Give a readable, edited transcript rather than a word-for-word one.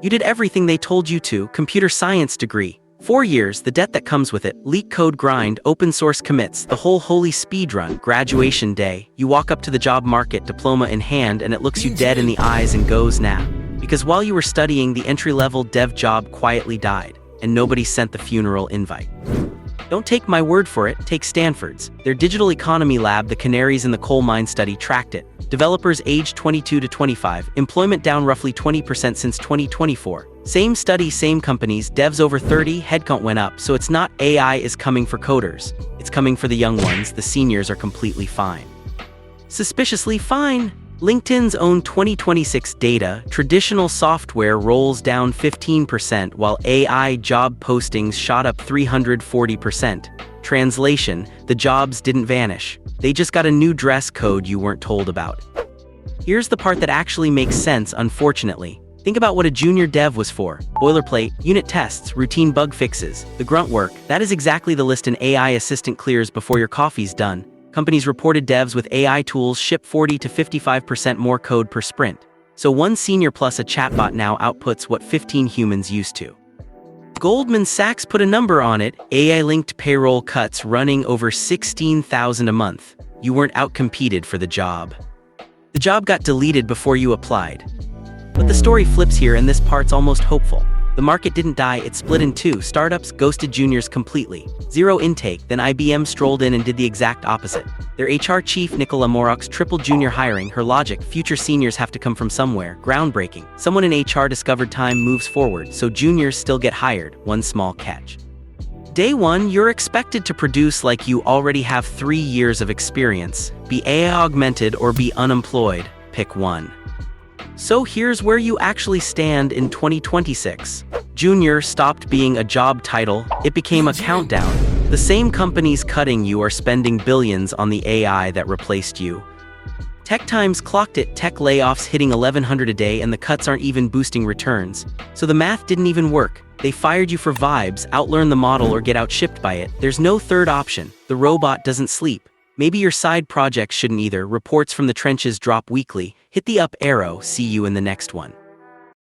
You did everything they told you to, computer science degree. 4 years, the debt that comes with it, leak code grind, open source commits, the whole holy speed run, graduation day. You walk up to the job market, diploma in hand, and it looks you dead in the eyes and goes nah. Because while you were studying, the entry-level dev job quietly died, and nobody sent the funeral invite. Don't take my word for it, take Stanford's. Their digital economy lab, the Canaries in the coal mine study, tracked it. Developers aged 22 to 25, employment down roughly 20% since 2024. Same study, same companies, devs over 30, headcount went up, so it's not AI is coming for coders. It's coming for the young ones, the seniors are completely fine. Suspiciously fine. LinkedIn's own 2026 data, traditional software rolls down 15% while AI job postings shot up 340%. Translation, the jobs didn't vanish. They just got a new dress code you weren't told about. Here's the part that actually makes sense, unfortunately. Think about what a junior dev was for. Boilerplate, unit tests, routine bug fixes, the grunt work. That is exactly the list an AI assistant clears before your coffee's done. Companies reported devs with AI tools ship 40 to 55% more code per sprint. So one senior plus a chatbot now outputs what 15 humans used to. Goldman Sachs put a number on it, AI-linked payroll cuts running over $16,000 a month. You weren't outcompeted for the job. The job got deleted before you applied. But the story flips here, and this part's almost hopeful. The market didn't die, it split in two. Startups ghosted juniors completely. Zero intake, then IBM strolled in and did the exact opposite. Their HR chief, Nicola Morox, tripled junior hiring. Her logic, future seniors have to come from somewhere. Groundbreaking. Someone in HR discovered time moves forward, so juniors still get hired. One small catch. Day one, you're expected to produce like you already have 3 years of experience. Be AI augmented or be unemployed. Pick one. So here's where you actually stand in 2026. Junior stopped being a job title, it became a countdown. The same companies cutting you are spending billions on the AI that replaced you. Tech Times clocked it, tech layoffs hitting 1,100 a day, and the cuts aren't even boosting returns. So the math didn't even work. They fired you for vibes, outlearn the model or get outshipped by it. There's no third option. The robot doesn't sleep. Maybe your side projects shouldn't either. Reports from the trenches drop weekly. Hit the up arrow. See you in the next one.